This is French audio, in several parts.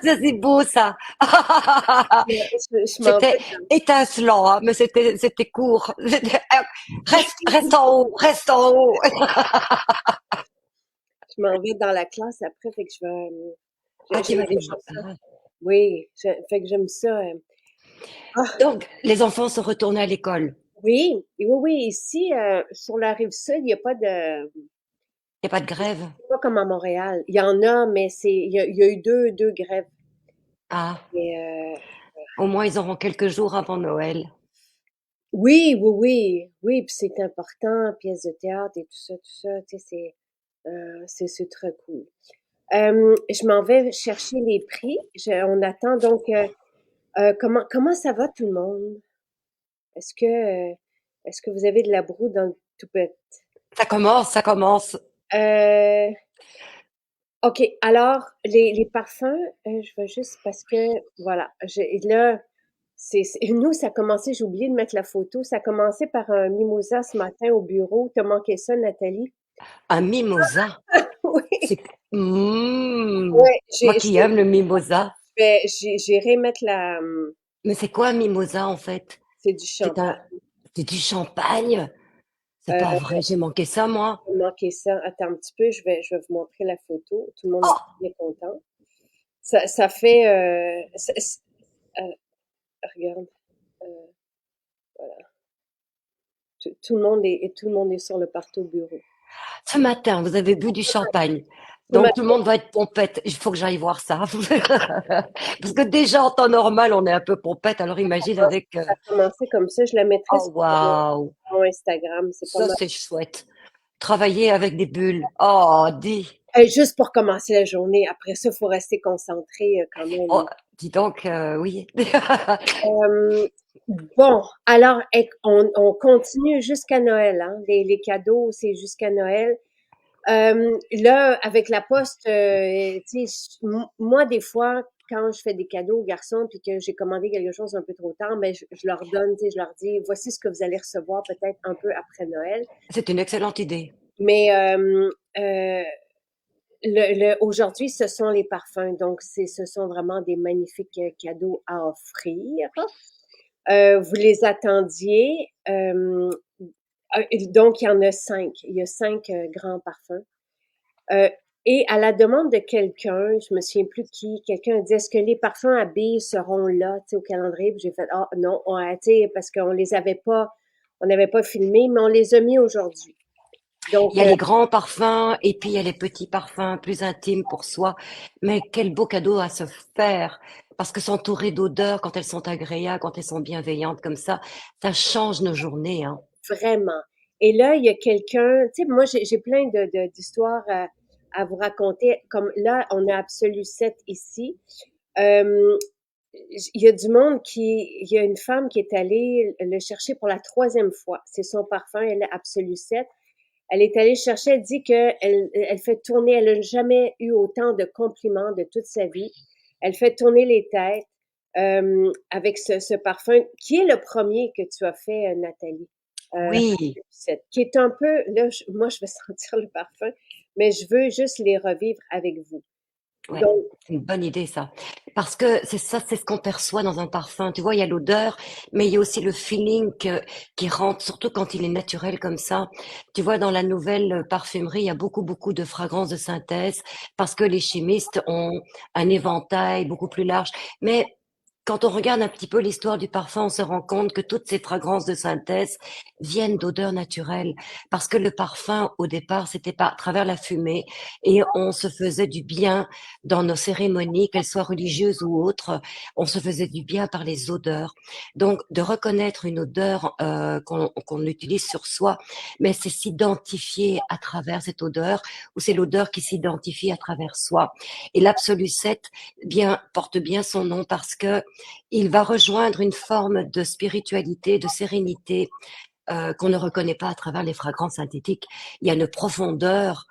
C'est beau ça. Je m'en C'était vais étincelant, hein, mais c'était court. Reste en haut, reste en haut. je m'en vais dans la classe après, fait que Ah, tu vas j'aime ça. ah. Oui, fait que j'aime ça. Ah, Donc, les enfants sont retournés à l'école. oui, oui, oui, ici, sur la rive sud, il n'y a pas de, Il n'y a pas de grève. pas comme à Montréal. Il y en a, mais il y a eu deux grèves. Ah, Et, au moins ils auront quelques jours avant Noël. oui, oui, oui, oui, puis c'est important, pièces de théâtre et tout ça, tu sais, c'est très cool. Je m'en vais chercher les prix. On attend donc, comment ça va tout le monde? Est-ce que, est-ce que vous avez de la broue dans le toupette? Ça commence, ça commence. Euh, OK. Alors, les parfums, je veux juste parce que, voilà, là, nous, ça a commencé, j'ai oublié de mettre la photo, ça a commencé par un mimosa ce matin au bureau. T'as manqué ça, Nathalie? Un mimosa. Oui. C'est, Mmh. Ouais, Moi qui aime le mimosa. j'irai mettre Mais c'est quoi un mimosa en fait? c'est du C'est champagne. un, c'est du champagne. C'est pas Euh, vrai, j'ai manqué ça moi. j'ai manqué ça. Attends un petit peu, je vais vous montrer la photo. Tout le monde est Oh, bien content. Ça fait, euh, regarde, euh, voilà. Tout le monde est sur le partout au bureau. ce matin, vous avez bu du champagne. Ce Donc tout le matin, monde va être pompette. Il faut que j'aille voir ça. Parce que déjà en temps normal, on est un peu pompette. Alors imagine avec... ça a commencé comme ça. Je la mettrai Oh sur waouh, mon Instagram. C'est pas ça mal. c'est chouette. Travailler avec des bulles. Oh, dis. Juste pour commencer la journée. Après ça, il faut rester concentré quand Oh, même. dis donc, oui. Euh, bon, alors, on continue jusqu'à Noël. Hein. Les cadeaux, c'est jusqu'à Noël. Là, avec la poste, tu sais, moi, des fois, quand je fais des cadeaux aux garçons puis que j'ai commandé quelque chose un peu trop tard, ben, je leur donne, tu sais, je leur dis, voici ce que vous allez recevoir peut-être un peu après Noël. C'est une excellente idée. Mais aujourd'hui, ce sont les parfums. Donc, ce sont vraiment des magnifiques cadeaux à offrir. Vous les attendiez. Donc, il y en a 5. Il y a 5 grands parfums. Euh, et à la demande de quelqu'un, je me souviens plus qui, quelqu'un a dit, est-ce que les parfums à billes seront là, tu sais, au calendrier? Puis j'ai fait, ah non, tu sais, parce qu'on les avait pas, on n'avait pas filmés, mais on les a mis aujourd'hui. Il Donc, y a les grands parfums et puis il y a les petits parfums plus intimes pour soi. Mais quel beau cadeau à se faire. Parce que s'entourer d'odeurs, quand elles sont agréables, quand elles sont bienveillantes comme ça change nos journées, hein. vraiment. Et là, il y a quelqu'un, tu sais, moi, j'ai plein d'histoires à vous raconter. Comme là, on a Absolu 7 ici. Euh, il y a du monde il y a une femme qui est allée le chercher pour la troisième fois. C'est son parfum, elle est Absolu 7. Elle est allée chercher, elle dit elle fait tourner, elle n'a jamais eu autant de compliments de toute sa vie. Elle fait tourner les têtes avec ce parfum, qui est le premier que tu as fait, Nathalie. Oui, Qui est un peu, là, moi, je vais sentir le parfum, mais je veux juste les revivre avec vous. ouais, Donc, c'est une bonne idée ça. Parce que c'est ça, c'est ce qu'on perçoit dans un parfum. Tu vois, il y a l'odeur, mais il y a aussi le feeling qui rentre, surtout quand il est naturel comme ça. Tu vois, dans la nouvelle parfumerie, il y a beaucoup, beaucoup de fragrances de synthèse parce que les chimistes ont un éventail beaucoup plus large. Mais quand on regarde un petit peu l'histoire du parfum, on se rend compte que toutes ces fragrances de synthèse viennent d'odeurs naturelles. Parce que le parfum, au départ, c'était pas à travers la fumée et on se faisait du bien dans nos cérémonies, qu'elles soient religieuses ou autres, on se faisait du bien par les odeurs. Donc, de reconnaître une odeur qu'on utilise sur soi, mais c'est s'identifier à travers cette odeur, ou c'est l'odeur qui s'identifie à travers soi. Et l'Absolu 7 bien, porte bien son nom parce que il va rejoindre une forme de spiritualité, de sérénité, qu'on ne reconnaît pas à travers les fragrances synthétiques. Il y a une profondeur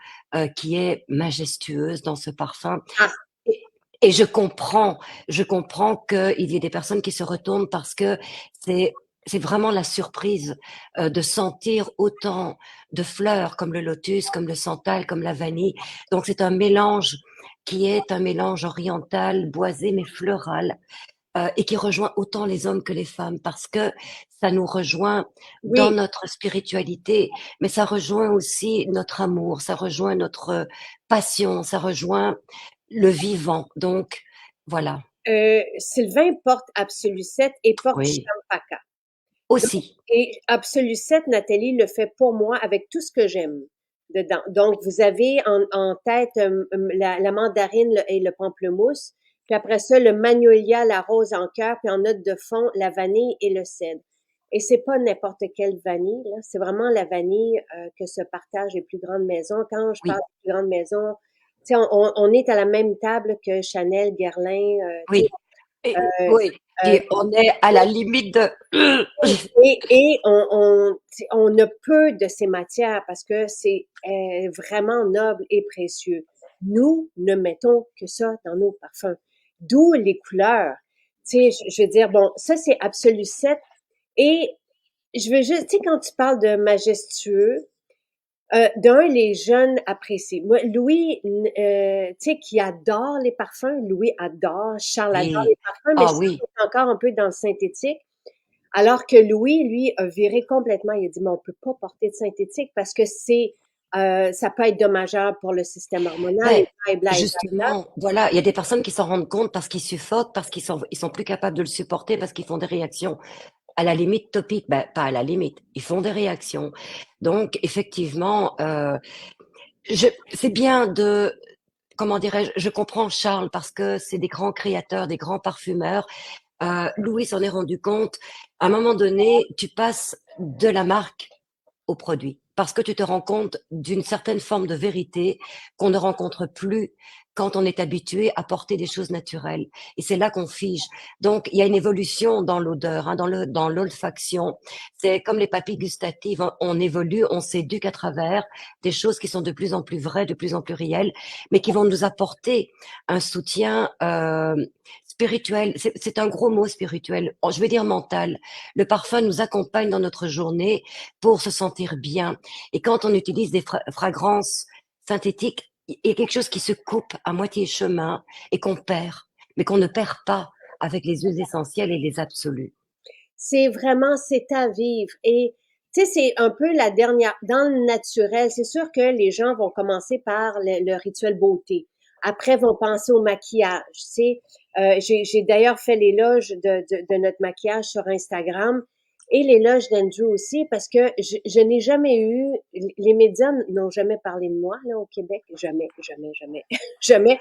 qui est majestueuse dans ce parfum. ah, Et je comprends qu'il y ait des personnes qui se retournent parce que c'est c'est vraiment la surprise de sentir autant de fleurs comme le lotus, comme le santal, comme la vanille. Donc c'est un mélange qui est un mélange oriental, boisé mais floral, et qui rejoint autant les hommes que les femmes, parce que ça nous rejoint dans Oui, notre spiritualité, mais ça rejoint aussi notre amour, ça rejoint notre passion, ça rejoint le vivant. Donc, voilà, Sylvain porte Absolu 7 et porte oui, Champaka. Donc, aussi, et Absolu 7, Nathalie le fait pour moi avec tout ce que j'aime dedans. Donc, vous avez en tête la mandarine et le pamplemousse, puis après ça, le magnolia, la rose en cœur, puis en note de fond, la vanille et le cèdre. Et c'est pas n'importe quelle vanille, là. C'est vraiment la vanille que se partagent les plus grandes maisons. Quand je parle oui, des plus grandes maisons, tu sais, on est à la même table que Chanel, Guerlain, tu sais, oui, et, euh, oui. euh, Et on est à la limite de... et on a peu de ces matières parce que c'est vraiment noble et précieux. Nous ne mettons que ça dans nos parfums. D'où les couleurs. Tu sais, je veux dire, bon, ça c'est Absolu 7. Et je veux juste, tu sais, quand tu parles de majestueux, d'un, les jeunes apprécient. Moi, Louis, tu sais, qui adore les parfums, Louis adore, Charles adore les Oui, parfums, mais ah Charles oui. est encore un peu dans le synthétique. Alors que Louis, lui, a viré complètement. Il a dit, mais on peut pas porter de synthétique parce que ça peut être dommageable pour le système hormonal Ben, et bla, et bla, et bla. justement, voilà, il y a des personnes qui s'en rendent compte parce qu'ils suffoquent, parce ils sont plus capables de le supporter, parce qu'ils font des réactions à la limite topique, ben, pas à la limite, ils font des réactions. Donc, effectivement, c'est bien de, comment dirais-je, je comprends Charles parce que c'est des grands créateurs, des grands parfumeurs. Louis s'en est rendu compte. À un moment donné, tu passes de la marque au produit. Parce que tu te rends compte d'une certaine forme de vérité qu'on ne rencontre plus quand on est habitué à porter des choses naturelles. Et c'est là qu'on fige. Donc, il y a une évolution dans l'odeur, hein, dans l'olfaction. C'est comme les papilles gustatives. On évolue, on s'éduque à travers des choses qui sont de plus en plus vraies, de plus en plus réelles, mais qui vont nous apporter un soutien spirituel. C'est un gros mot spirituel. Je vais dire mental. Le parfum nous accompagne dans notre journée pour se sentir bien. Et quand on utilise des fragrances synthétiques, il y a quelque chose qui se coupe à moitié chemin et qu'on perd, mais qu'on ne perd pas avec les huiles essentielles et les absolus. C'est vraiment, c'est à vivre. Et, tu sais, c'est un peu la dernière, dans le naturel, c'est sûr que les gens vont commencer par le rituel beauté. Après, vont penser au maquillage, tu sais. J'ai d'ailleurs fait l'éloge de notre maquillage sur Instagram et l'éloge d'Andrew aussi parce que je n'ai jamais eu, les médias n'ont jamais parlé de moi, là, au Québec. Jamais, jamais, jamais, jamais.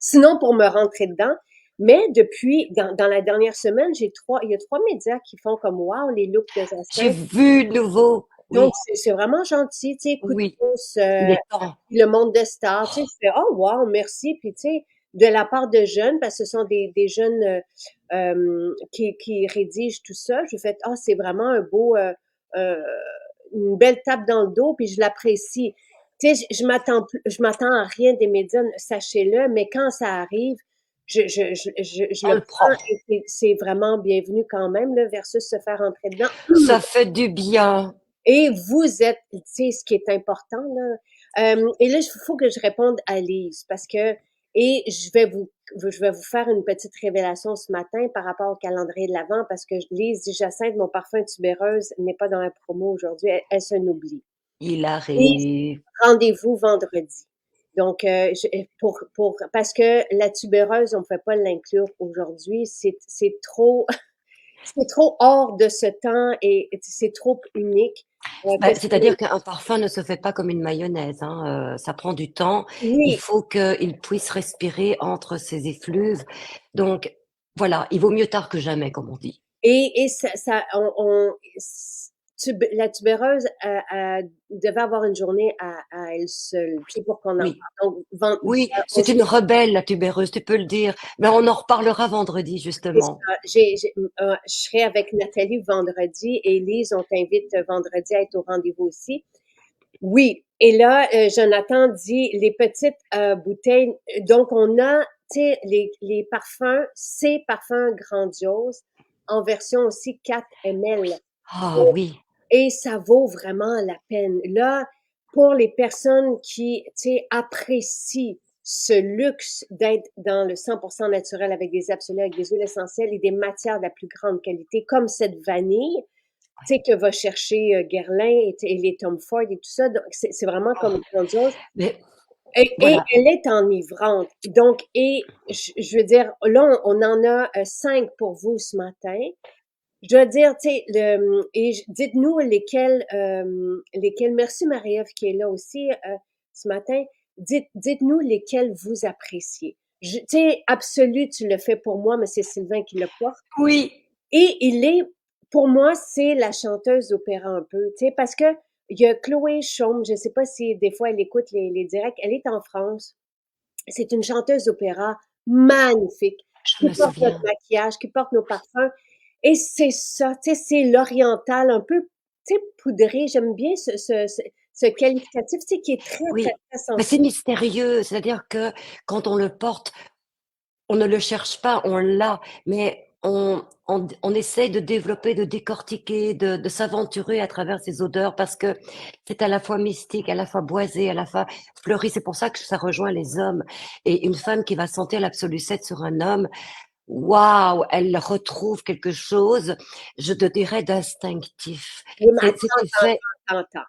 Sinon pour me rentrer dedans. Mais depuis, dans la dernière semaine, il y a trois médias qui font comme wow, les looks de J'ai Jacinthe. vu de nouveau, Donc, oui, c'est vraiment gentil, tu sais, coup de oui, pouce, il est temps. le monde de stars, tu sais, je fais, oh wow, merci. Puis, tu sais, de la part de jeunes, parce que ce sont des jeunes qui rédigent tout ça, je fais, ah, c'est vraiment un beau, euh, une belle tape dans le dos, puis je l'apprécie. Tu sais, je m'attends à rien des médias, sachez-le, mais quand ça arrive, je On le le prend. prends et c'est vraiment bienvenu quand même, là, versus se faire entrer dedans. Ça fait du bien. Et vous êtes, tu sais, ce qui est important, là. Et là, il faut que je réponde à Lise parce que, et je vais vous faire une petite révélation ce matin par rapport au calendrier de l'Avent parce que Lise dit, Jacinthe, mon parfum tubéreuse n'est pas dans la promo aujourd'hui, elle se n'oublie. Il Lise, arrive. rendez-vous vendredi. Donc, parce que la tubéreuse, on ne peut pas l'inclure aujourd'hui. C'est trop, c'est trop hors de ce temps et c'est trop unique. Ben, c'est-à-dire qu'un parfum ne se fait pas comme une mayonnaise, hein. Ça prend du temps. Il Oui, faut qu'il puisse respirer entre ses effluves. Donc, voilà, il vaut mieux tard que jamais, comme on dit. et la tubéreuse devait avoir une journée à elle seule, tu sais, pour qu'on en parle. Oui, Donc, oui, c'est une rebelle, la tubéreuse, tu peux le dire. Mais on en reparlera vendredi, c'est justement. ça. Je serai avec Nathalie vendredi et Lise, on t'invite vendredi à être au rendez-vous aussi. Oui. Et là, Jonathan dit les petites bouteilles. Donc, on a, tu sais, les parfums, ces parfums grandioses en version aussi 4 ml. Ah oui, Et ça vaut vraiment la peine. Là, pour les personnes qui, tu sais, apprécient. ce luxe d'être dans le 100% naturel avec des absolus, avec des huiles essentielles et des matières de la plus grande qualité, comme cette vanille, tu sais, que va chercher Guerlain et les Tom Ford et tout ça. Donc, c'est vraiment comme Oh, grandiose. mais Et voilà. elle est enivrante. Donc, et je veux dire, là, on en a 5 pour vous ce matin. Je dois dire, tu sais, dites-nous lesquels, merci Marie-Ève qui est là aussi ce matin, dites-nous lesquels vous appréciez. Tu sais, Absolu, tu le fais pour moi, mais c'est Sylvain qui le porte. Oui, Et pour moi, c'est la chanteuse d'opéra un peu, tu sais, parce que il y a Chloé Chaume, je sais pas si des fois elle écoute les directs, elle est en France. C'est une chanteuse d'opéra magnifique, je qui me porte notre souviens. maquillage, qui porte nos parfums. Et c'est ça, tu sais, c'est l'oriental, un peu, tu sais, poudré. J'aime bien ce qualificatif, tu sais, qui est très, très, Oui, très mais c'est sensuel. mystérieux, c'est-à-dire que quand on le porte, on ne le cherche pas, on l'a, mais on essaye de développer, de décortiquer, de s'aventurer à travers ces odeurs parce que c'est à la fois mystique, à la fois boisé, à la fois fleuri. C'est pour ça que ça rejoint les hommes. Et une femme qui va sentir l'absolu 7 sur un homme, waouh, elle retrouve quelque chose, je te dirais, d'instinctif. Oui, mais C'est cet effet, attends,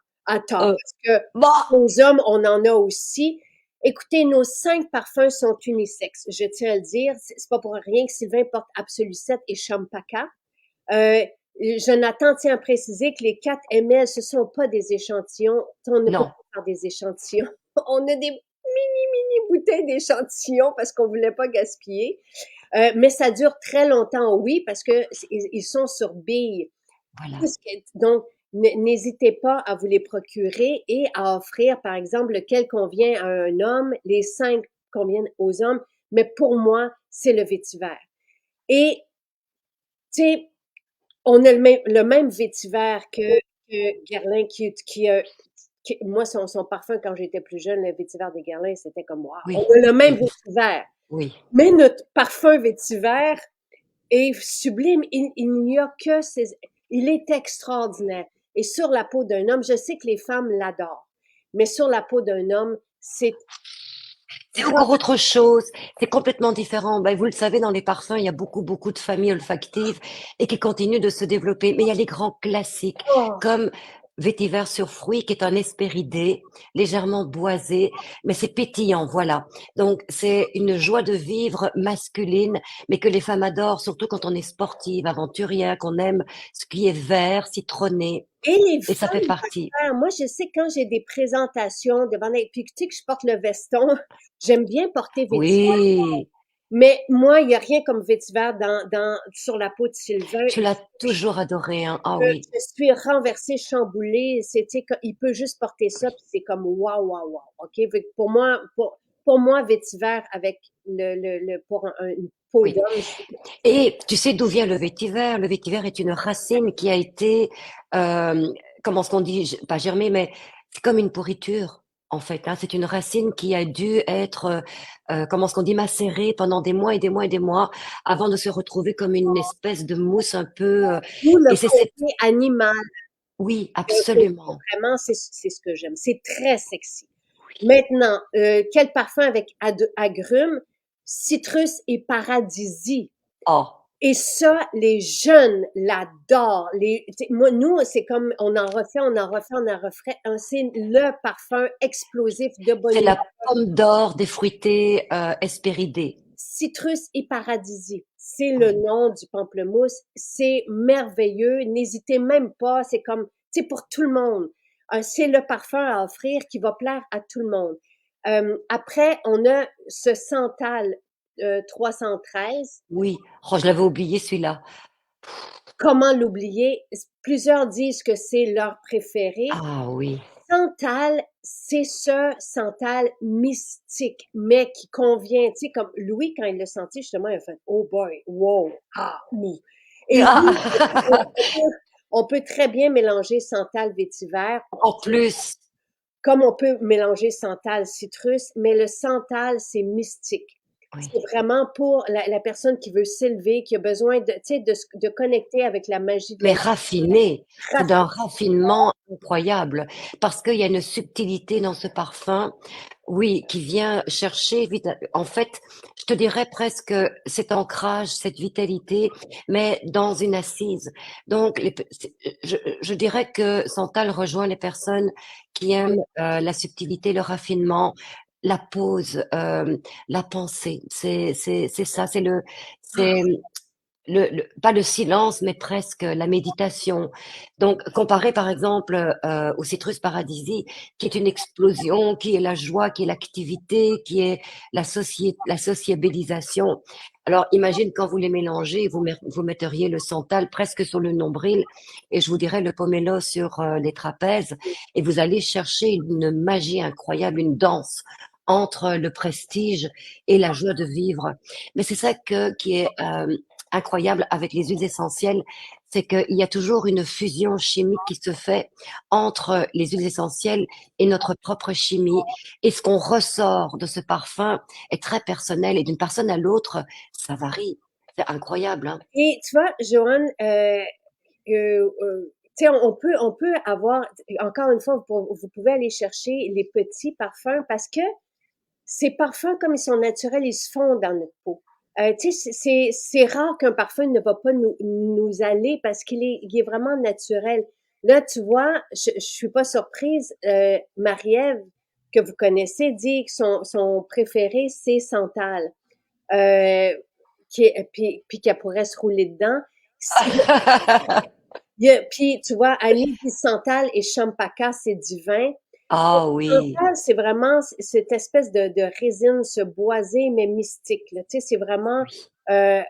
euh, parce que bah, aux hommes, on en a aussi. Écoutez, nos 5 parfums sont unisexes. Je tiens à le dire. C'est pas pour rien que Sylvain porte Absolu 7 et Champaka. Euh, Jonathan tient à préciser que les 4 ml, ce sont pas des échantillons. On ne peut non. pas faire des échantillons. On a des mini bouteilles d'échantillons parce qu'on voulait pas gaspiller. Mais ça dure très longtemps, oui, parce que ils sont sur billes. Voilà. Donc, n'hésitez pas à vous les procurer et à offrir, par exemple, lequel convient à un homme, les 5 conviennent aux hommes, mais pour moi, c'est le vétiver. Et, tu sais, on a le même vétiver que Guerlain moi, son parfum, quand j'étais plus jeune, le vétiver de Guerlain, c'était comme, wow, on Oui, a le même oui, vétiver. oui. Mais notre parfum vétiver est sublime. Il n'y a que il est extraordinaire. Et sur la peau d'un homme, je sais que les femmes l'adorent, mais sur la peau d'un homme, c'est C'est encore autre chose, c'est complètement différent. Ben, vous le savez, dans les parfums, il y a beaucoup, beaucoup de familles olfactives et qui continuent de se développer. Mais il y a les grands classiques, oh, comme Vétiver sur fruits, qui est un hespéridé, légèrement boisé, mais c'est pétillant, voilà. Donc, c'est une joie de vivre masculine, mais que les femmes adorent, surtout quand on est sportive, aventurière, qu'on aime ce qui est vert, citronné, et les et ça femmes fait le partie. faire. Moi, je sais quand j'ai des présentations devant les, puis tu sais que je porte le veston, j'aime bien porter vétiver. Oui, Mais moi, il n'y a rien comme vétiver sur la peau de Sylvain. tu l'as toujours adoré, hein. Ah Je, oui. je suis renversée, chamboulée. Il peut juste porter ça, puis c'est comme waouh, waouh, waouh. OK? Fait que pour moi, vétiver avec pour une peau Oui. d'homme, Et tu sais d'où vient le vétiver? Le vétiver est une racine qui a été, comment est-ce qu'on dit, pas germée, mais c'est comme une pourriture, en fait, hein. C'est une racine qui a dû être, comment est-ce qu'on dit, macérée pendant des mois et des mois et des mois avant de se retrouver comme une espèce de mousse un peu, tout le et c'est cette, côté animal, oui, d'un côté, absolument. vraiment, c'est ce que j'aime. C'est très sexy. Maintenant, quel parfum avec agrumes, citrus et paradis. Oh, Et ça, les jeunes l'adorent. Moi, nous, c'est comme on en refait, on en refait, on en refait. C'est le parfum explosif de c'est bonheur. la pomme d'or des fruités, hespéridés. Citrus et paradisi. C'est le Oui. nom du pamplemousse. C'est merveilleux. N'hésitez même pas. C'est comme, c'est pour tout le monde. C'est le parfum à offrir qui va plaire à tout le monde. Après, on a ce Santal 313. Oui. Oh, je l'avais oublié celui-là. Comment l'oublier? Plusieurs disent que c'est leur préféré. Ah oui. Santal, c'est ce Santal mystique, mais qui convient, tu sais, comme Louis, quand il l'a senti, justement, il a fait, oh boy, wow, ah, ouh. Et oui, on peut très bien mélanger Santal vétiver, En plus. comme on peut mélanger Santal citrus, mais le Santal, c'est mystique. oui. C'est vraiment pour la personne qui veut s'élever, qui a besoin de, tu sais, de connecter avec la magie de la Mais vie. raffiné, c'est d'un Raffiné. raffinement incroyable parce qu'il y a une subtilité dans ce parfum, oui, qui vient chercher vite. En fait, je te dirais presque cet ancrage, cette vitalité, mais dans une assise. Donc, je dirais que Santal rejoint les personnes qui aiment la subtilité, le raffinement, la pose, la pensée. C'est ça, c'est pas le silence, mais presque la méditation. Donc, comparé par exemple au Citrus Paradisi, qui est une explosion, qui est la joie, qui est l'activité, qui est la sociabilisation. Alors, imagine quand vous les mélangez, vous metteriez le santal presque sur le nombril et je vous dirais le pomelo sur les trapèzes et vous allez chercher une magie incroyable, une danse entre le prestige et la joie de vivre. Mais c'est ça qui est incroyable avec les huiles essentielles, c'est qu'il y a toujours une fusion chimique qui se fait entre les huiles essentielles et notre propre chimie. Et ce qu'on ressort de ce parfum est très personnel et d'une personne à l'autre, ça varie. C'est incroyable, hein. Et tu vois, Joanne, tu sais, on peut avoir, encore une fois, vous pouvez aller chercher les petits parfums parce que ces parfums, comme ils sont naturels, ils se font dans notre peau. Tu sais, c'est rare qu'un parfum ne va pas nous aller parce il est vraiment naturel. Là, tu vois, je suis pas surprise. Marie-Ève, que vous connaissez, dit que son préféré, c'est Santal. Euh, puis qu'elle pourrait se rouler dedans. Puis, tu vois, Annie dit Santal et Champaka, c'est divin. Ah oui. Santal, c'est vraiment cette espèce de résine, ce boisé, mais mystique, là. Tu sais, c'est vraiment, Oui. euh,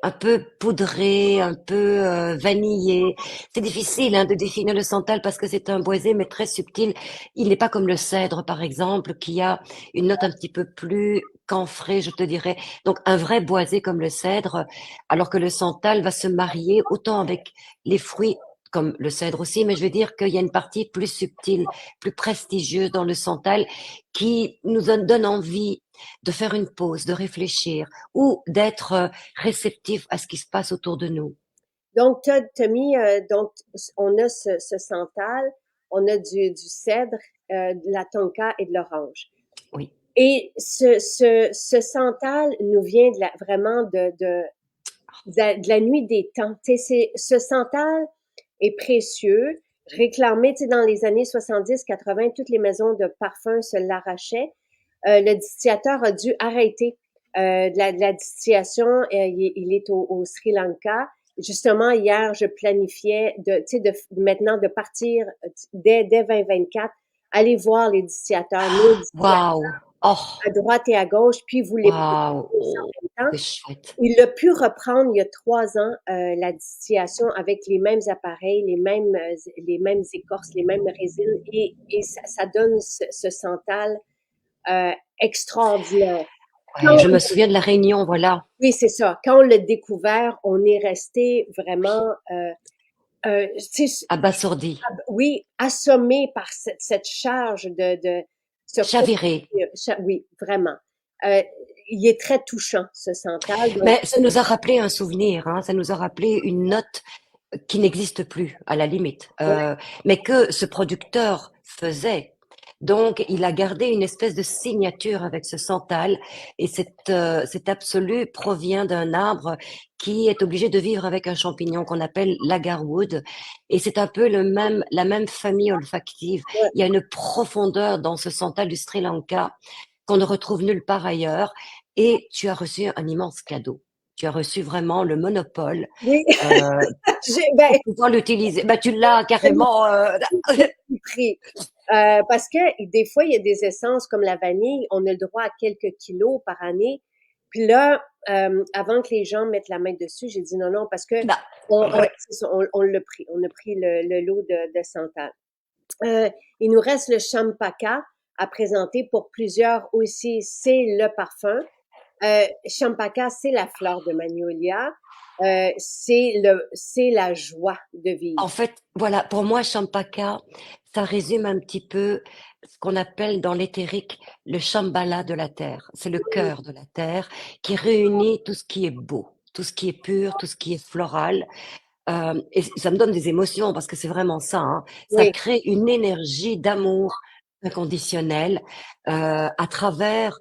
Un peu poudré, un peu vanillé. C'est difficile hein, de définir le santal parce que c'est un boisé mais très subtil. Il n'est pas comme le cèdre par exemple qui a une note un petit peu plus camphrée, je te dirais. Donc un vrai boisé comme le cèdre, alors que le santal va se marier autant avec les fruits comme le cèdre aussi, mais je veux dire qu'il y a une partie plus subtile, plus prestigieuse dans le santal qui nous donne envie de faire une pause, de réfléchir ou d'être réceptif à ce qui se passe autour de nous. donc, t'as mis, donc, on a ce santal, on a du cèdre, de la tonka et de l'orange. Oui. Et ce santal nous vient vraiment de la nuit des temps. Tu sais, ce santal est précieux, réclamé, tu sais, dans les années 70-80, toutes les maisons de parfums se l'arrachaient. Le distillateur a dû arrêter de la distillation. Il est au Sri Lanka. Justement, hier, je planifiais tu sais, maintenant de partir dès 2024, aller voir les distillateurs, nos distillateurs Waouh! Oh, à droite et à gauche, puis vous les waouh! présenter aussi Oh, en même temps. c'est chouette. Il a pu reprendre il y a 3 ans la distillation avec les mêmes appareils, les mêmes écorces, les mêmes résines, et ça donne ce santal euh, extraordinaire. Ouais, Quand je me souviens de la réunion, voilà. Oui, c'est ça. Quand on l'a découvert, on est resté vraiment, tu sais, Abasourdi, oui, assommé par cette charge de ce chaviré. oui, vraiment. Euh, il est très touchant, ce santal. Donc, Mais ça nous a rappelé un souvenir, hein, ça nous a rappelé une note qui n'existe plus, à la limite, ouais. mais que ce producteur faisait. Donc, il a gardé une espèce de signature avec ce santal, et cet absolu provient d'un arbre qui est obligé de vivre avec un champignon qu'on appelle l'agarwood, et c'est un peu la même famille olfactive. Ouais. Il y a une profondeur dans ce santal du Sri Lanka qu'on ne retrouve nulle part ailleurs, et tu as reçu un immense cadeau. Tu as reçu vraiment le monopole Oui, euh, ben, pour pouvoir l'utiliser. Bah, tu l'as carrément. j'ai pris. Parce que des fois, il y a des essences comme la vanille, on a le droit à quelques kilos par année. Puis là, avant que les gens mettent la main dessus, j'ai dit non, non, parce que Bah, ouais. c'est ça, on l'a pris. On a pris le lot de santal. Euh, il nous reste le champaka à présenter pour plusieurs aussi. C'est le parfum. Champaka, c'est la fleur de Magnolia. C'est la joie de En vivre. fait, voilà, pour moi, Champaka, ça résume un petit peu ce qu'on appelle dans l'éthérique le Shambhala de la terre. C'est le cœur de la terre qui réunit tout ce qui est beau, tout ce qui est pur, tout ce qui est floral. Et ça me donne des émotions parce que c'est vraiment ça, hein. Ça Oui, crée une énergie d'amour inconditionnel à travers,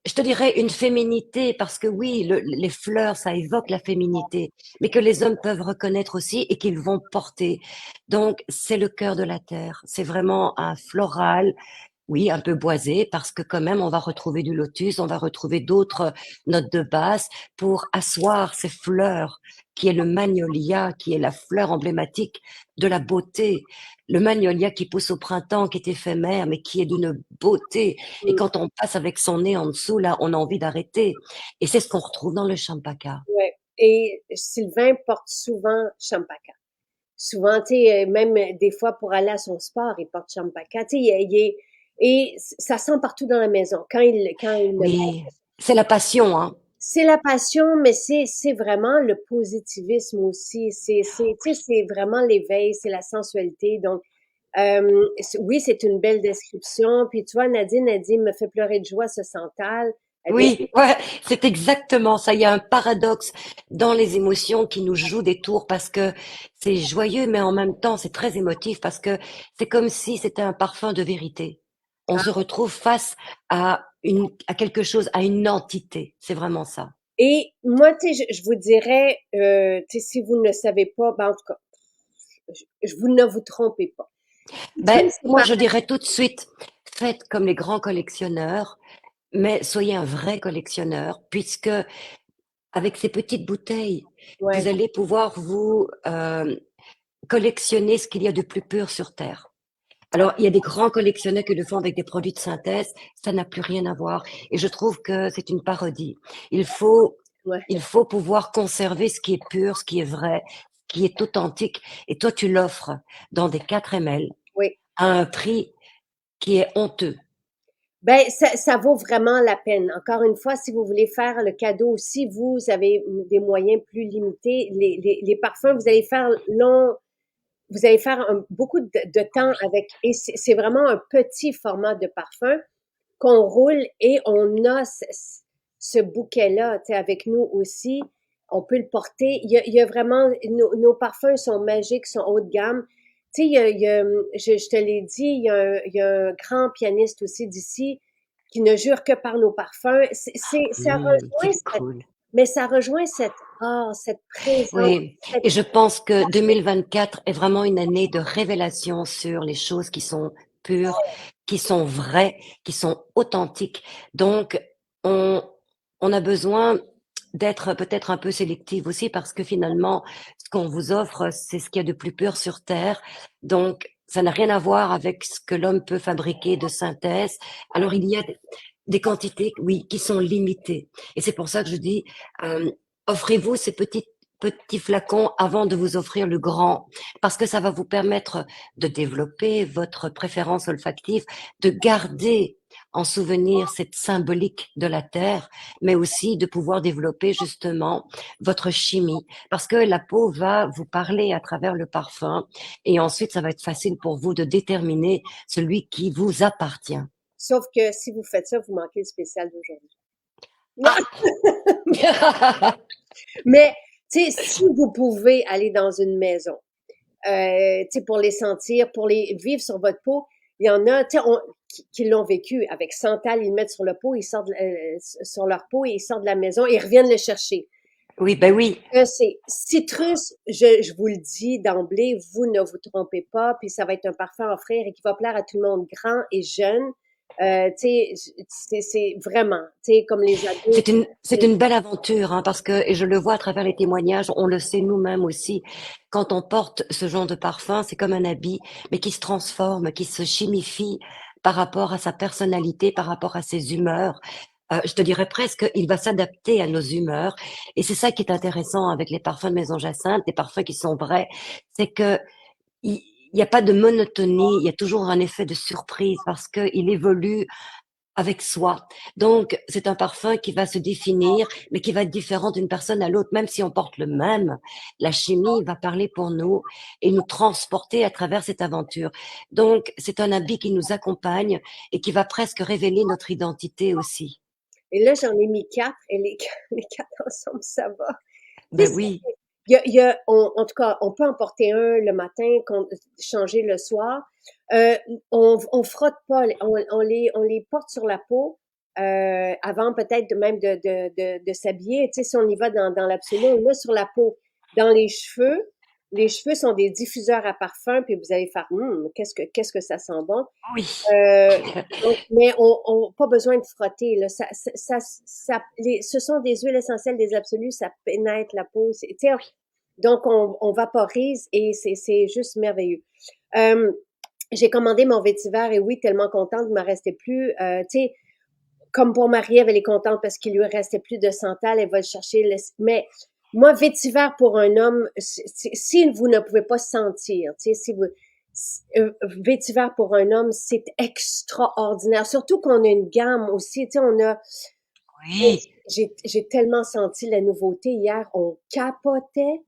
je te dirais, une féminité, parce que oui, les fleurs, ça évoque la féminité, mais que les hommes peuvent reconnaître aussi et qu'ils vont porter. Donc, c'est le cœur de la terre. C'est vraiment un floral, oui, un peu boisé, parce que quand même, on va retrouver du lotus, on va retrouver d'autres notes de basse pour asseoir ces fleurs, qui est le magnolia, qui est la fleur emblématique de la beauté. Le magnolia qui pousse au printemps, qui est éphémère, mais qui est d'une beauté. Et mm, quand on passe avec son nez en dessous, là, on a envie d'arrêter. Et c'est ce qu'on retrouve dans le champaka. ouais. Et Sylvain porte souvent Champaka. Souvent, tu sais, même des fois pour aller à son sport, il porte Champaka. Tu sais, et ça sent partout dans la maison. Quand il le met, Oui, c'est la passion, hein. c'est la passion, mais c'est vraiment le positivisme aussi. Tu sais, c'est vraiment l'éveil, c'est la sensualité. Donc, oui, c'est une belle description. Puis tu vois, Nadine a dit, me fait pleurer de joie ce santal. Eh bien, Oui, ouais, c'est exactement ça. Il y a un paradoxe dans les émotions qui nous jouent des tours parce que c'est joyeux, mais en même temps, c'est très émotif parce que c'est comme si c'était un parfum de vérité. On se retrouve face à quelque chose, à une entité. C'est vraiment ça. et moi, tu sais, je vous dirais, tu sais, si vous ne le savez pas, ben, en tout cas, vous ne vous trompez pas. Ben, Tous ces moi, par je dirais tout de suite, faites comme les grands collectionneurs, mais soyez un vrai collectionneur puisque avec ces petites bouteilles, vous ouais, allez pouvoir vous collectionner ce qu'il y a de plus pur sur Terre. Alors, il y a des grands collectionneurs qui le font avec des produits de synthèse, ça n'a plus rien à voir. Et je trouve que c'est une parodie. Il faut, ouais, il faut pouvoir conserver ce qui est pur, ce qui est vrai, ce qui est authentique. Et toi, tu l'offres dans des 4 ml oui. à un prix qui est honteux. Ben, ça vaut vraiment la peine. Encore une fois, si vous voulez faire le cadeau, si vous avez des moyens plus limités, les parfums, vous allez faire beaucoup de temps avec, et c'est vraiment un petit format de parfum qu'on roule et on a ce bouquet-là, tu sais, avec nous aussi. On peut le porter. Il y a vraiment, nos parfums sont magiques, sont haut de gamme. Tu sais, je te l'ai dit, il y a un grand pianiste aussi d'ici qui ne jure que par nos parfums. Ça rejoint, C'est cool. mais ça rejoint cette art, cette présence, Oui, cette, et je pense que 2024 est vraiment une année de révélation sur les choses qui sont pures, qui sont vraies, qui sont authentiques. Donc, on, on a besoin d'être peut-être un peu sélectif aussi parce que finalement, ce qu'on vous offre, c'est ce qu'il y a de plus pur sur Terre. Donc, ça n'a rien à voir avec ce que l'homme peut fabriquer de synthèse. Alors, il y a des quantités, oui, qui sont limitées. Et c'est pour ça que je dis, euh, offrez-vous ces petits flacons avant de vous offrir le grand, parce que ça va vous permettre de développer votre préférence olfactive, de garder en souvenir cette symbolique de la terre, mais aussi de pouvoir développer justement votre chimie, parce que la peau va vous parler à travers le parfum, et ensuite ça va être facile pour vous de déterminer celui qui vous appartient. sauf que si vous faites ça, vous manquez le spécial d'aujourd'hui. Ah. Mais, tu sais, si vous pouvez aller dans une maison, tu sais, pour les sentir, pour les vivre sur votre peau, il y en a, tu sais, qui l'ont vécu avec Santal, ils le mettent sur le pot, ils sortent sur leur peau et ils sortent de la maison et ils reviennent le chercher. Oui, ben oui. C'est citrus, je vous le dis d'emblée, vous ne vous trompez pas, puis ça va être un parfum à offrir et qui va plaire à tout le monde, grand et jeune. Tu sais, c'est vraiment, tu sais, comme les ados. C'est une belle aventure, hein, parce que, et je le vois à travers les témoignages, on le sait nous-mêmes aussi, quand on porte ce genre de parfum, c'est comme un habit, mais qui se transforme, qui se chimifie par rapport à sa personnalité, par rapport à ses humeurs. Je te dirais presque, il va s'adapter à nos humeurs. Et c'est ça qui est intéressant avec les parfums de Maison Jacinthe, les parfums qui sont vrais, c'est que il n'y a pas de monotonie, il y a toujours un effet de surprise parce qu'il évolue avec soi. Donc, c'est un parfum qui va se définir, mais qui va être différent d'une personne à l'autre, même si on porte le même. La chimie va parler pour nous et nous transporter à travers cette aventure. Donc, c'est un habit qui nous accompagne et qui va presque révéler notre identité aussi. Et là, j'en ai mis 4 et les les 4 ensemble, ça va. Tu Ben sais, oui, en tout cas, on peut en porter un le matin, changer le soir. On frotte pas, on les porte sur la peau avant peut-être même de s'habiller. Tu sais, si on y va dans l'absolu, on le met sur la peau. Dans les cheveux, les cheveux sont des diffuseurs à parfum, puis vous allez faire, qu'est-ce que ça sent bon. oui. Euh, mais on pas besoin de frotter. Là. Ce sont des huiles essentielles des absolus, ça pénètre la peau. Tu sais, donc, on vaporise et c'est juste merveilleux. Euh, j'ai commandé mon vétiver et oui, tellement contente, il ne m'en restait plus. Tu sais, comme pour Marie-Ève, elle est contente parce qu'il lui restait plus de santal, elle va le chercher. Mais moi, vétiver pour un homme, si vous ne pouvez pas sentir, tu sais, si vous vétiver pour un homme, c'est extraordinaire. Surtout qu'on a une gamme aussi, tu sais, Oui. j'ai tellement senti la nouveauté hier, on capotait.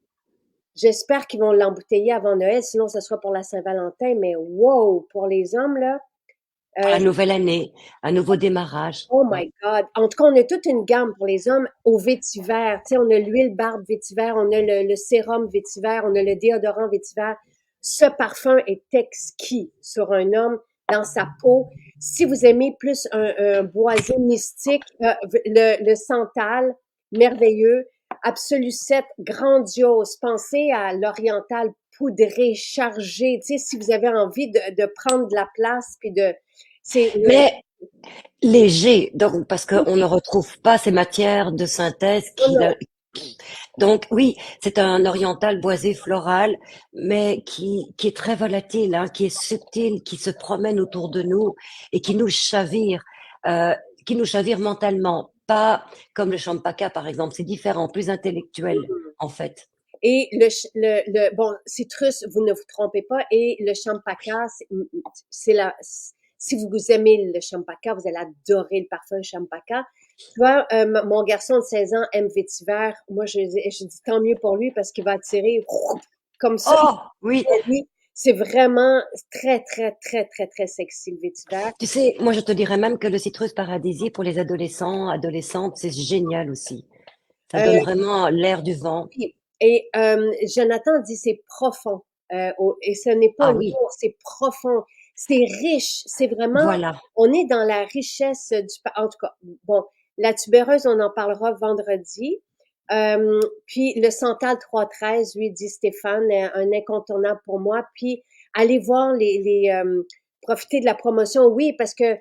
J'espère qu'ils vont l'embouteiller avant Noël, sinon ce sera pour la Saint-Valentin. Mais wow, pour les hommes, là, Pour la euh, nouvelle année, un nouveau démarrage. oh Ouais. my God. En tout cas, on a toute une gamme pour les hommes au vétiver. Tu sais, on a l'huile barbe vétiver, on a le sérum vétiver, on a le déodorant vétiver. Ce parfum est exquis sur un homme, dans sa peau. Si vous aimez plus un boisé mystique, le santal, merveilleux. Absolu 7, grandiose. Pensez à l'oriental poudré, chargé. Tu sais, si vous avez envie de prendre de la place, puis c'est Mais léger, donc parce qu'on ne retrouve pas ces matières de synthèse non, non. donc oui, c'est un oriental boisé floral, mais qui est très volatile, hein, qui est subtil, qui se promène autour de nous et euh, qui nous chavire mentalement, pas comme le champaka par exemple, c'est différent, plus intellectuel en fait. Et bon, citrus, vous ne vous trompez pas. Et le champaka, c'est la, si vous aimez le champaka, vous allez adorer le parfum champaka. Tu vois, mon garçon de 16 ans aime vétiver. Moi, je dis tant mieux pour lui parce qu'il va attirer comme ça. Oh oui, Lui, c'est vraiment très, très, très, très, très sexy, le vétiver. tu sais, moi je te dirais même que le citrus paradisier pour les adolescents, adolescentes, c'est génial aussi. Ça donne Euh, vraiment l'air du vent. Et Jonathan dit c'est profond. Et ce n'est pas Ah oui, lourd, c'est profond. C'est riche. C'est vraiment, voilà. on est dans la richesse en tout cas, bon, la tubéreuse, on en parlera vendredi. Puis le Santal 313, lui, dit Stéphane, un incontournable pour moi. Puis allez voir profiter de la promotion. Oui, parce que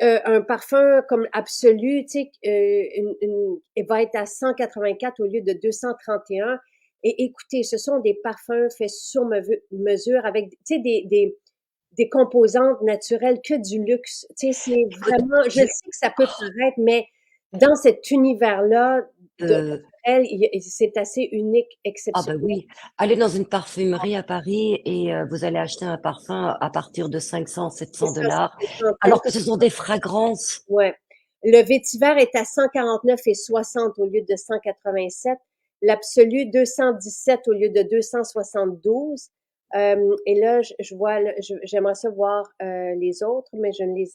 un parfum comme Absolu, tu sais, il va être à 184 au lieu de 231. Et écoutez, ce sont des parfums faits sur mesure avec, tu sais, des composantes naturelles que du luxe. Tu sais, c'est Écoute, vraiment, je je, sais que ça peut paraître, mais dans cet univers-là, de euh, naturel, c'est assez unique, ah ben exceptionnel. oui, allez dans une parfumerie à Paris et vous allez acheter un parfum à partir de 500, C'est 700 ça, c'est dollars, des centaines. alors que ce sont des fragrances. Ouais. Le vétiver est à 149,60 au lieu de 187. L'absolu, 217 au lieu de 272. Et là, je vois, j'aimerais ça voir les autres, mais je ne les,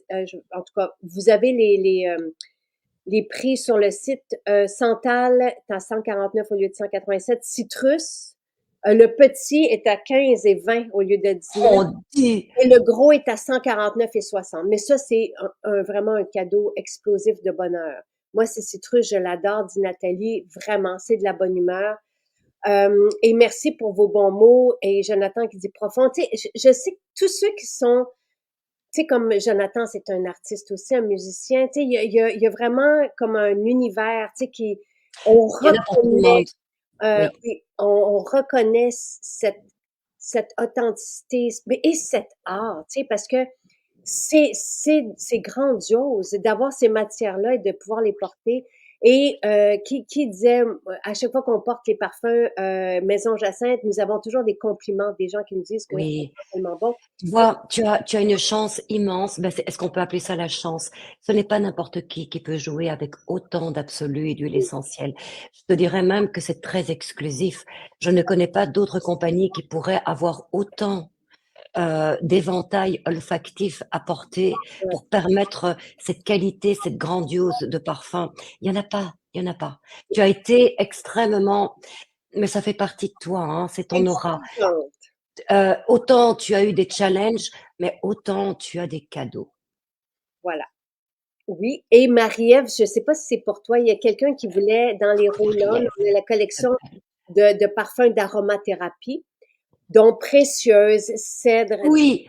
en tout cas, vous avez les prix sur le site. Santal est à 149 au lieu de 187. Citrus, le petit est à 15 et 20 au lieu de 19. On dit, Et le gros est à 149,60. Mais ça, c'est vraiment un cadeau explosif de bonheur. Moi, c'est citrus, je l'adore, dit Nathalie. Vraiment, c'est de la bonne humeur. Et merci pour vos bons mots. Et Jonathan qui dit profond. Tu sais, je sais que tous ceux qui sont, tu sais, comme Jonathan, c'est un artiste aussi, un musicien. Tu sais, il y a vraiment comme un univers, tu sais, on il y en a pour tout le reconnaît monde. Oui. oui, on reconnaît cette authenticité et cet art, tu sais, parce que c'est grandiose d'avoir ces matières-là et de pouvoir les porter. Et qui disait, à chaque fois qu'on porte les parfums Maison Jacinthe, nous avons toujours des compliments, des gens qui nous disent que c'est Oui. tellement bon. Tu vois, tu as une chance immense. Ben, est-ce qu'on peut appeler ça la chance? Ce n'est pas n'importe qui peut jouer avec autant d'absolu et d'huile essentielle. Je te dirais même que c'est très exclusif. Je ne connais pas d'autres compagnies qui pourraient avoir autant d'éventail olfactif apporté Ouais, pour permettre cette qualité, cette grandiose de parfum. Il y en a pas, il y en a pas. Tu as été extrêmement, mais ça fait partie de toi, hein, c'est ton aura. exigeante, Autant tu as eu des challenges, mais autant tu as des cadeaux. voilà. Oui, et Marie-Ève, je ne sais pas si c'est pour toi, il y a quelqu'un qui voulait, dans les roll-on, Marie-Ève. on a la collection de parfums d'aromathérapie, dont Précieuse, Cèdre. Oui,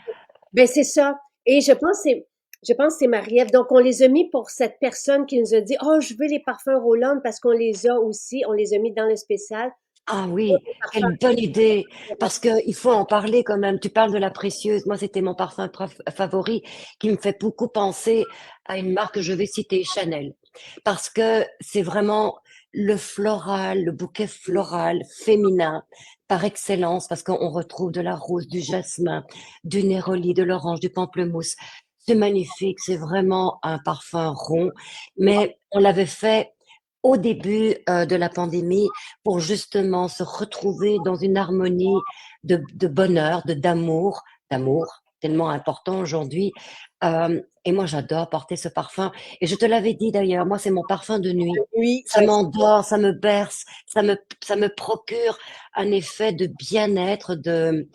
Ben c'est ça. Et je pense que c'est Marie-Ève. Donc, on les a mis pour cette personne qui nous a dit, oh, je veux les parfums roll-on parce qu'on les a aussi. On les a mis dans le spécial. ah oui, Les parfums quelle bonne idée. Parce aromathérapie. que il faut en parler quand même. Tu parles de la précieuse. Moi, c'était mon parfum favori qui me fait beaucoup penser à une marque que je vais citer, Chanel. Parce que c'est vraiment le floral, le bouquet floral féminin par excellence, parce qu'on retrouve de la rose, du jasmin, du néroli, de l'orange, du pamplemousse. C'est magnifique. C'est vraiment un parfum rond. Mais on l'avait fait au début de la pandémie pour justement se retrouver dans une harmonie de bonheur, d'amour, tellement important aujourd'hui. Et moi, j'adore porter ce parfum. Et je te l'avais dit d'ailleurs, moi, c'est mon parfum de nuit. Oui, Ça m'endort, ça me berce, ça me procure un effet de bien-être, de,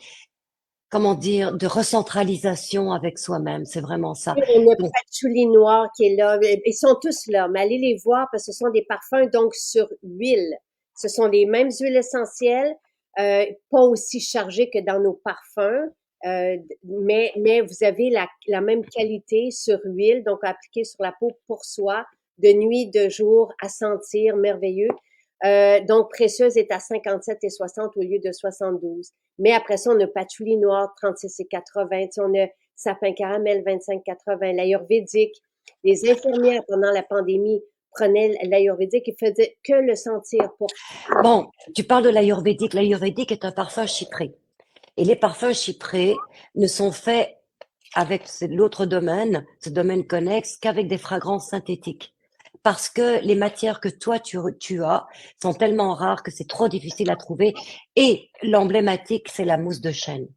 comment dire, de recentralisation avec soi-même. C'est vraiment ça. on a Donc, Patchouli Noir qui est là. Ils sont tous là, mais allez les voir parce que ce sont des parfums donc sur huile. Ce sont les mêmes huiles essentielles, pas aussi chargées que dans nos parfums, mais vous avez la même qualité sur huile, donc appliquée sur la peau pour soi, de nuit, de jour, à sentir, merveilleux. Donc, Précieuse est à 57 et 60 au lieu de 72. Mais après ça, on a Patchouli Noir 36 et 80. Tu sais, on a Sapin Caramel 25-80, l'ayurvédique. Les infirmières pendant la pandémie prenaient l'ayurvédique et faisaient que le sentir pour bon, tu parles de l'ayurvédique. L'ayurvédique est un parfum chypré. Et les parfums chyprés ne sont faits avec l'autre domaine, ce domaine connexe, qu'avec des fragrances synthétiques. Parce que les matières que toi tu as sont tellement rares que c'est trop difficile à trouver. Et l'emblématique, c'est la mousse de chêne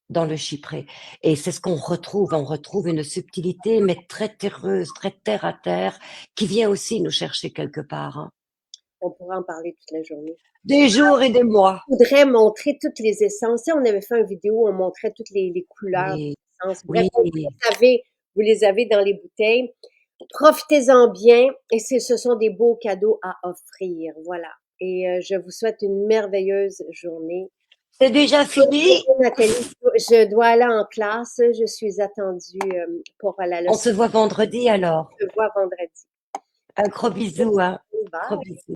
dans le chypré. Et c'est ce qu'on retrouve. On retrouve une subtilité, mais très terreuse, très terre à terre, qui vient aussi nous chercher quelque part, hein. on pourrait en parler toute la journée. Des jours et des mois. Je voudrais montrer toutes les essences. Tu sais, on avait fait une vidéo où on montrait toutes les couleurs Oui, des essences. Bref, oui. vous les avez dans les bouteilles. Profitez-en bien et ce sont des beaux cadeaux à offrir. Voilà. Et je vous souhaite une merveilleuse journée. C'est déjà fini. Nathalie, je dois aller en classe. Je suis attendue pour la On leçon. se voit vendredi alors. Je te vois vendredi. Un gros bisou, hein. Gros Bye. bisou.